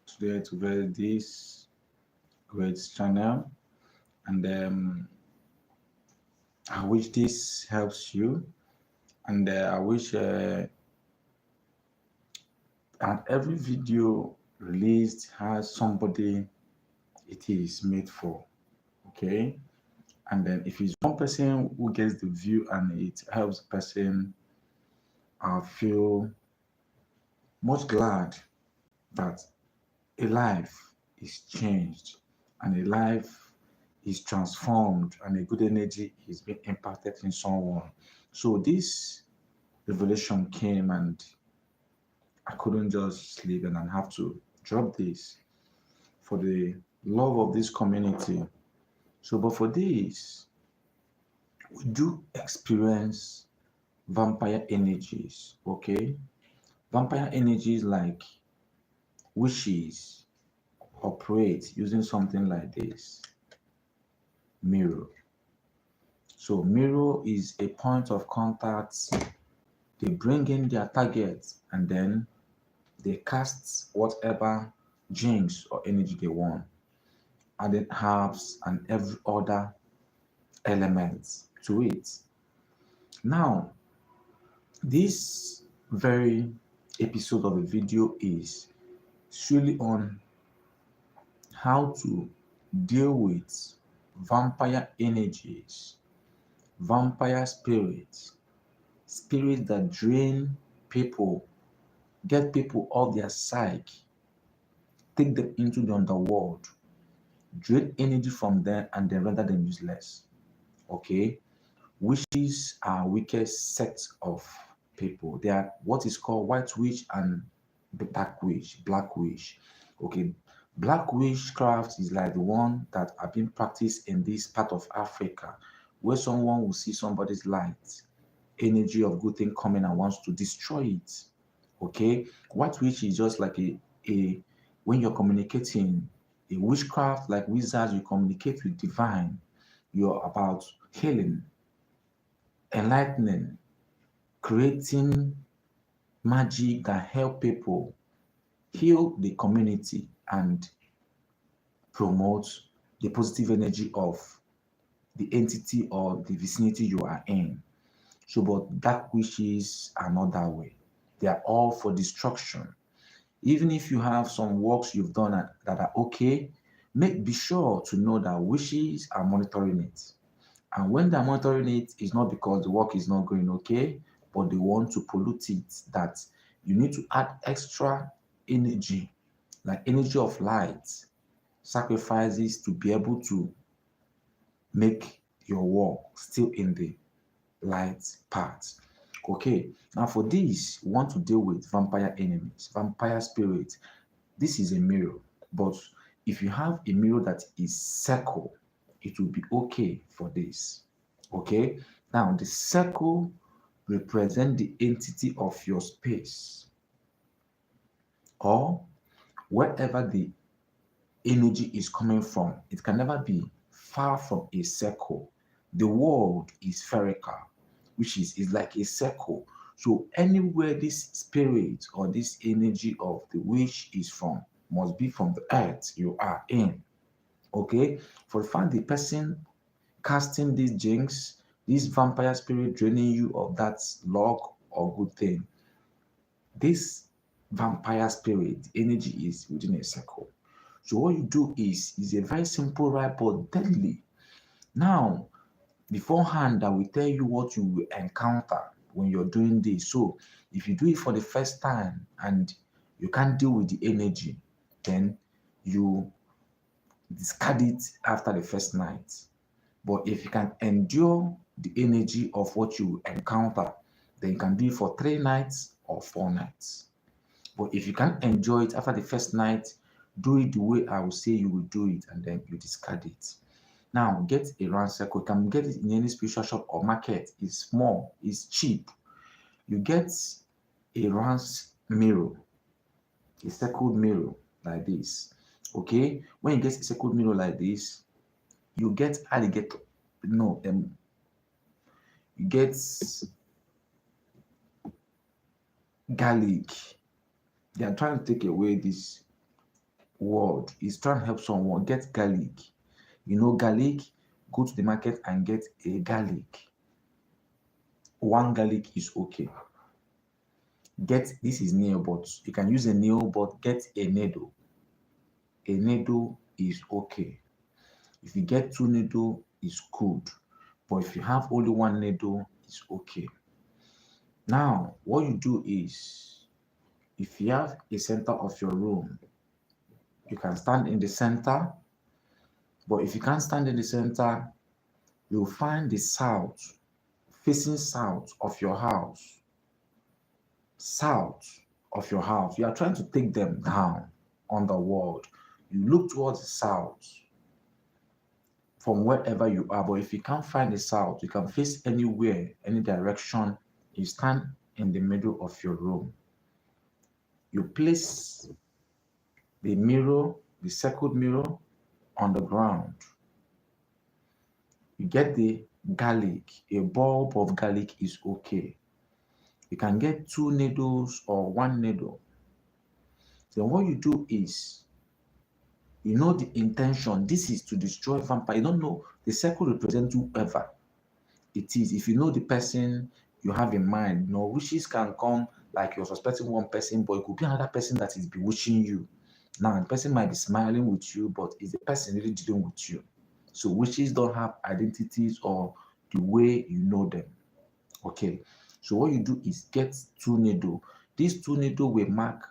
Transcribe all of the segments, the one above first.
today to this great channel, and I wish this helps you, and I wish and every video released has somebody it is made for. Okay, and then if it's one person who gets the view and it helps the person, I feel much glad that a life is changed and a life is transformed and a good energy is being impacted in someone. So this revelation came and I couldn't just sleep and I have to drop this for the love of this community. So, but for this, we do experience vampire energies, okay? Vampire energies like wishes operate using something like this mirror. So, mirror is a point of contact. They bring in their target and then they cast whatever jinx or energy they want, adding herbs and every other element to it. Now, this very episode of the video is solely on how to deal with vampire energies, vampire spirits, spirits that drain people, get people off their psyche, take them into the underworld, drain energy from them, and then render them useless. Okay? Witches are wicked sects of people. They are what is called white witch and black witch. Black witch. Okay. Black witchcraft is like the one that are being practiced in this part of Africa, where someone will see somebody's light, energy of good thing coming and wants to destroy it. Okay. White witch is just like a when you're communicating, a witchcraft like wizards, you communicate with divine. You're about healing, enlightening, creating magic that help people heal the community and promote the positive energy of the entity or the vicinity you are in. So, but dark wishes are not that way. They are all for destruction. Even if you have some works you've done that are okay, be sure to know that wishes are monitoring it. And when they're monitoring it, it's not because the work is not going okay, but they want to pollute it. That you need to add extra energy, like energy of light, sacrifices to be able to make your work still in the light part. Okay, now for this, we want to deal with vampire enemies, vampire spirits. This is a mirror, but if you have a mirror that is circle, it will be okay for this. Okay, now the circle represent the entity of your space or wherever the energy is coming from. It can never be far from a circle. The world is spherical, which is like a circle. So anywhere this spirit or this energy of the wish is from must be from the earth you are in. Okay, for the fact the person casting these jinx, this vampire spirit draining you of that luck or good thing, this vampire spirit energy is within a circle. So what you do is a very simple right but deadly. Now, beforehand, I will tell you what you will encounter when you're doing this. So if you do it for the first time and you can't deal with the energy, then you discard it after the first night. But if you can endure the energy of what you encounter, then you can do it for 3 nights or 4 nights. But if you can't enjoy it after the first night, do it the way I will say you will do it and then you discard it. Now, get a round circle. You can get it in any spiritual shop or market. It's small, it's cheap. You get a round mirror, a circled mirror like this. Okay, when you get a circled mirror like this, you get alligator. No, you get garlic. They are trying to take away this word is trying to help someone get garlic. You know, garlic, go to the market and get a garlic. One garlic is okay. Get, this is nail, but you can use a nail, but get a needle. A needle is okay. If you get two needle, it's good. But if you have only one needle, it's okay. Now, what you do is, if you have a center of your room, you can stand in the center. But if you can't stand in the center, you'll find the south, facing south of your house. South of your house. You are trying to take them down on the world. You look towards the south from wherever you are. But if you can't find the south, you can face anywhere, any direction. You stand in the middle of your room. You place the mirror, the circled mirror, on the ground. You get the garlic. A bulb of garlic is okay. You can get two needles or one needle. Then what you do is, you know the intention. This is to destroy vampire. You don't know, the circle represents whoever it is. If you know the person you have in mind, wishes can come, like you're suspecting one person, but it could be another person that is bewitching you. Now, the person might be smiling with you, but is the person really dealing with you? So witches don't have identities or the way you know them. Okay. So what you do is get two needle. These two needle will mark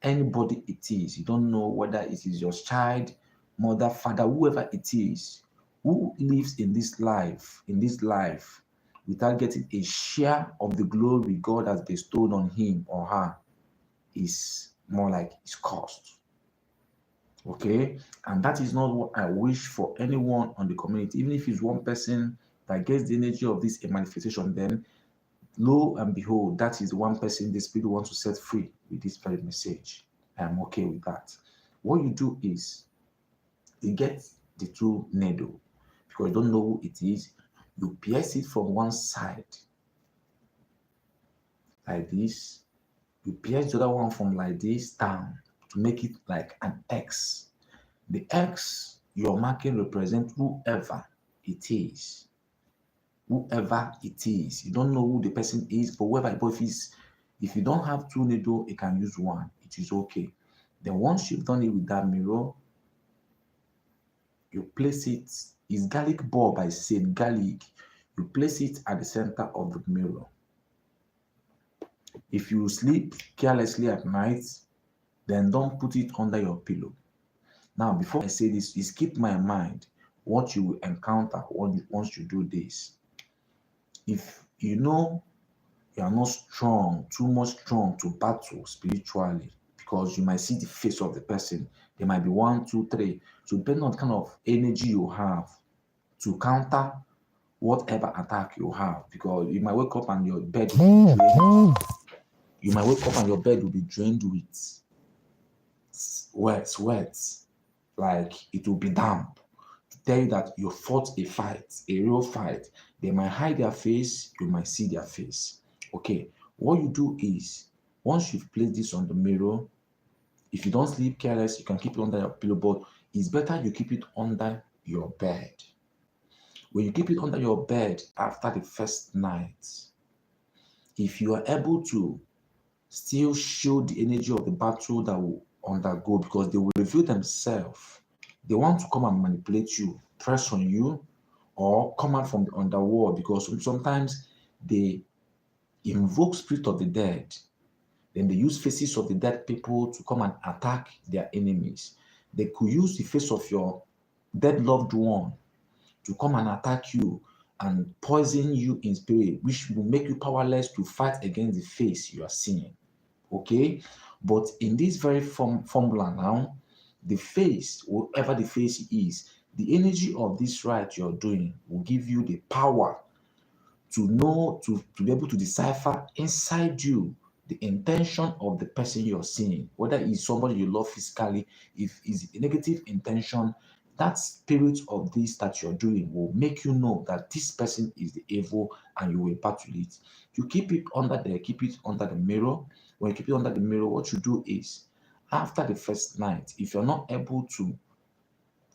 anybody it is. You don't know whether it is your child, mother, father, whoever it is, who lives in this life, without getting a share of the glory God has bestowed on him or her, is more like it's cost. Okay, and that is not what I wish for anyone on the community. Even if it's one person that gets the energy of this a manifestation, then lo and behold, that is one person the Spirit wants to set free with this very message. I am okay with that. What you do is, you get the two needle, because you don't know who it is. You pierce it from one side like this. You pierce the other one from like this down to make it like an X. The X you're marking represents whoever it is. Whoever it is. You don't know who the person is, but whoever, but if you don't have two needle, you can use one. It is okay. Then once you've done it with that mirror, you place it, it's garlic bulb, I said garlic. You place it at the center of the mirror. If you sleep carelessly at night, then don't put it under your pillow. Now, before I say this, is keep my mind what you will encounter once you do this. If you know you are not strong, too much strong to battle spiritually, because you might see the face of the person. There might be one, two, three. So depending on the kind of energy you have to counter whatever attack you have, because you might wake up and your bed will be drained. You might wake up and your bed will be drained with sweat, like it will be damp. To tell you that you fought a fight, a real fight. They might hide their face, you might see their face. Okay, what you do is, once you've placed this on the mirror, if you don't sleep careless, you can keep it under your pillow, but it's better you keep it under your bed. When you keep it under your bed after the first night, if you are able to still show the energy of the battle that will undergo, because they will reveal themselves. They want to come and manipulate you, press on you, or come out from the underworld, because sometimes they invoke spirit of the dead. Then they use faces of the dead people to come and attack their enemies. They could use the face of your dead loved one to come and attack you and poison you in spirit, which will make you powerless to fight against the face you are seeing. Okay, but in this very formula now, the face, whatever the face is, the energy of this rite you're doing will give you the power to know, to be able to decipher inside you the intention of the person you're seeing, whether it's somebody you love physically. If it's a negative intention, that spirit of this that you're doing will make you know that this person is the evil, and you will battle it. You keep it under there, keep it under the mirror. When you keep it under the mirror, what you do is, After the first night, if you're not able to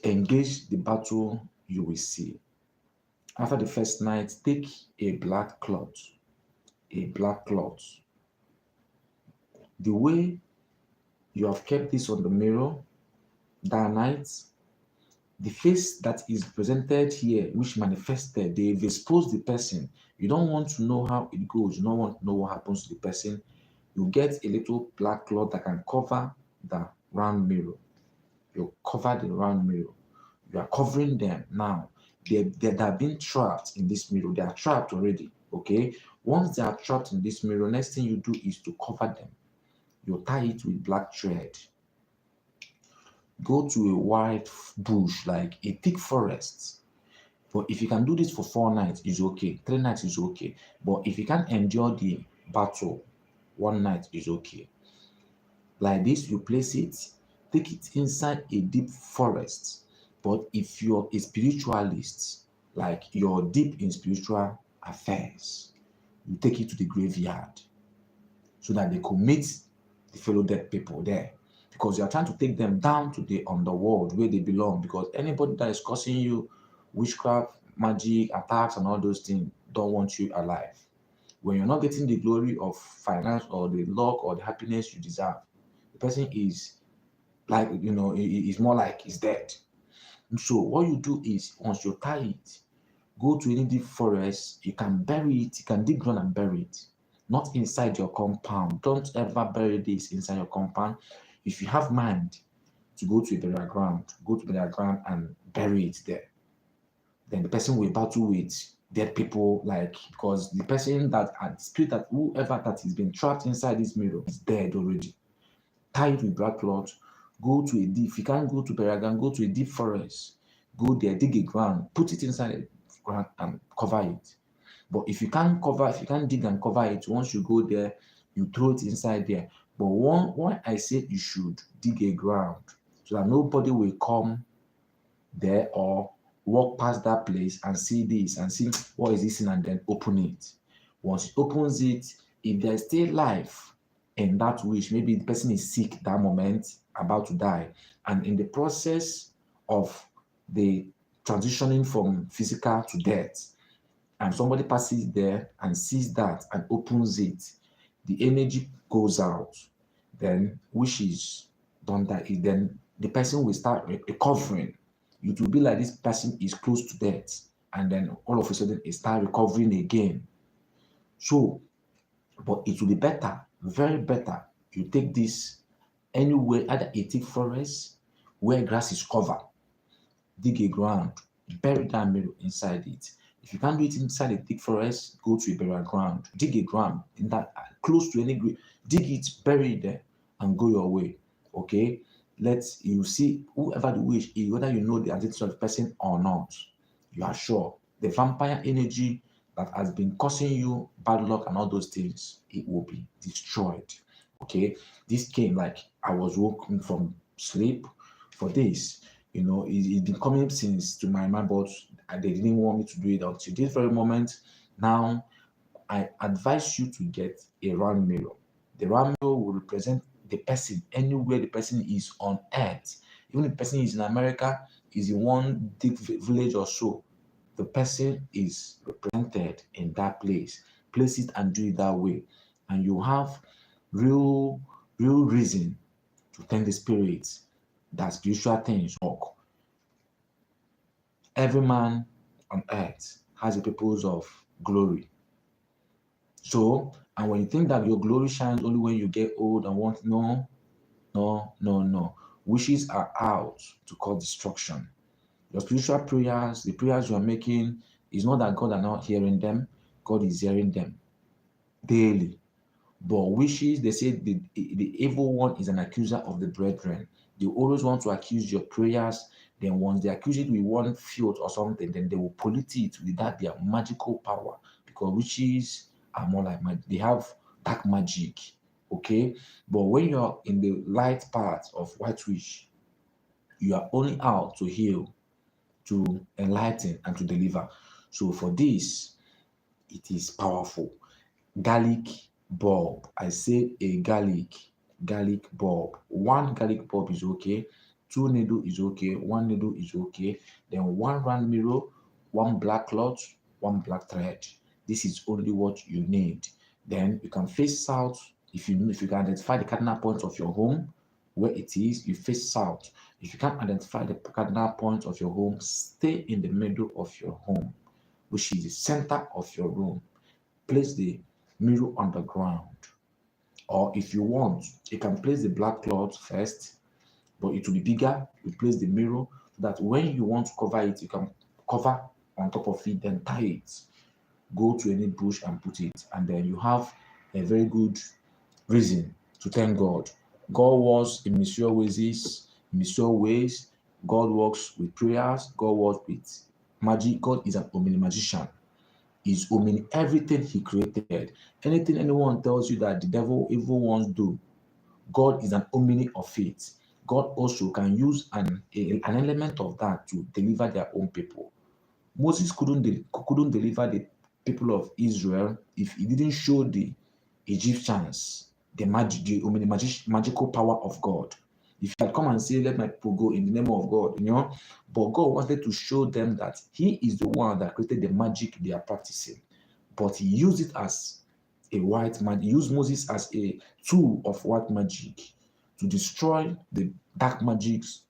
engage the battle, you will see. After the first night, take a black cloth, a black cloth. The way you have kept this on the mirror that night, the face that is presented here, which manifested, they've exposed the person. You don't want to know how it goes, you don't want to know what happens to the person. You get a little black cloth that can cover the round mirror. You cover the round mirror. You are covering them now. They are being trapped in this mirror. They are trapped already. Okay. Once they are trapped in this mirror, next thing you do is to cover them. You tie it with black thread. Go to a wide bush, like a thick forest. But if you can do this for 4 nights, it's okay. 3 nights is okay. But if you can't endure the battle, 1 night is okay. Like this, you place it, take it inside a deep forest. But if you're a spiritualist, like you're deep in spiritual affairs, you take it to the graveyard so that they could meet the fellow dead people there. Because you are trying to take them down to the underworld where they belong. Because anybody that is causing you witchcraft, magic, attacks, and all those things don't want you alive. When you're not getting the glory of finance or the luck or the happiness you deserve, the person is like, is more like he's dead. And so what you do is once you tie it, go to any deep forest, you can bury it, you can dig ground and bury it. Not inside your compound. Don't ever bury this inside your compound. If you have mind to go to a burial ground, go to burial ground and bury it there. Then the person will battle with dead people, like, because the person that and spirit that whoever that is been trapped inside this mirror is dead already. Tie it with black cloth. Go to a deep. If you can't go to burial ground, go to a deep forest. Go there, dig a ground, put it inside the ground and cover it. But if you can't dig and cover it, once you go there, you throw it inside there. But why I said you should dig a ground so that nobody will come there or walk past that place and see this and see what is this and then open it. Once it opens it, if there's still life in that wish, maybe the person is sick that moment, about to die, and in the process of the transitioning from physical to death, and somebody passes there and sees that and opens it, the energy goes out. Then wishes don't die. Then the person will start recovering. It will be like this person is close to death, and then all of a sudden it start recovering again. So, but it will be better, very better. You take this anywhere, either a thick forest where grass is covered, dig a ground, bury that mirror inside it. If you can't do it inside a thick forest, go to a burial ground, dig a ground in that close to any grave, dig it, bury it there, and go your way. Okay, let's you see whoever the wish is, whether you know the identity of the person or not. You are sure the vampire energy that has been causing you bad luck and all those things, it will be destroyed. Okay, this came like I was woken from sleep for this. It's been coming since to my mind, but they didn't want me to do it until this very moment. Now, I advise you to get a round mirror. The round mirror will represent the person anywhere the person is on earth. Even if the person is in America, is in one big village or so, the person is represented in that place. Place it and do it that way, and you have real, real reason to thank the spirits that spiritual things work. Every man on earth has a purpose of glory. So, and when you think that your glory shines only when you get old and want, no, no, no, no. Wishes are out to cause destruction. Your spiritual prayers, the prayers you are making, is not that God are not hearing them. God is hearing them daily. But wishes, they say the evil one is an accuser of the brethren. They always want to accuse your prayers. Then once they accuse it with one field or something, then they will pollute it with that their magical power. Because witches are more like magic. They have dark magic. Okay? But when you're in the light part of white witch, you are only out to heal, to enlighten, and to deliver. So for this, it is powerful. Garlic bulb. I say a garlic garlic bulb. One garlic bulb is okay. Two needle is okay. One needle is okay. Then one round mirror, one black cloth, one black thread. This is only what you need. Then you can face south. If you can identify the cardinal point of your home, where it is, you face south. If you can't identify the cardinal point of your home, stay in the middle of your home, which is the center of your room. Place the mirror on the ground. Or if you want, you can place the black cloth first, but it will be bigger. You place the mirror so that when you want to cover it, you can cover on top of it, then tie it. Go to any bush and put it, and then you have a very good reason to thank God. God works in mysterious ways. God works with prayers. God works with magic. God is an omni magician. Is omni everything He created. Anything anyone tells you that the devil evil ones do, God is an omni of it. God also can use an element of that to deliver their own people. Moses couldn't deliver the people of Israel if he didn't show the Egyptians the magical power of God. If he had come and say, "Let my people go in the name of God," but God wanted to show them that He is the one that created the magic they are practicing. But He used it as a white man. He used Moses as a tool of white magic to destroy the dark magics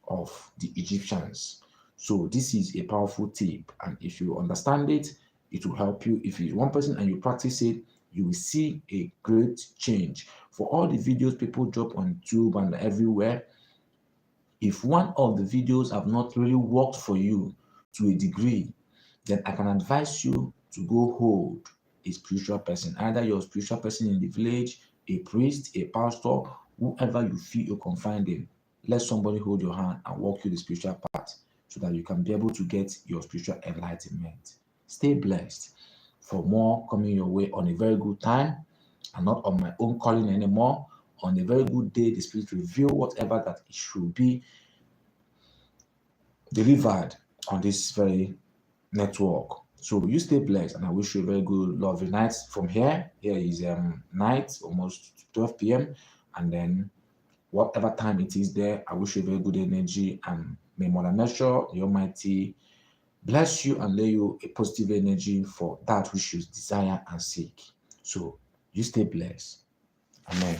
of the Egyptians. So this is a powerful tip, and if you understand it, it will help you. If you're one person and you practice it, you will see a great change. For all the videos people drop on YouTube and everywhere, if one of the videos have not really worked for you to a degree, then I can advise you to go hold a spiritual person, either your spiritual person in the village, a priest, a pastor, whoever you feel you can find in. Let somebody hold your hand and walk you the spiritual path so that you can be able to get your spiritual enlightenment. Stay blessed. For more coming your way on a very good time and not on my own calling anymore. On a very good day, the Spirit reveal whatever that it should be delivered on this very network. So you stay blessed, and I wish you a very good, lovely night from here. Here is night, almost 12 p.m. And then whatever time it is there, I wish you a very good energy, and may Mother Nature, the Almighty, bless you and lay you a positive energy for that which you desire and seek. So you stay blessed. Amen.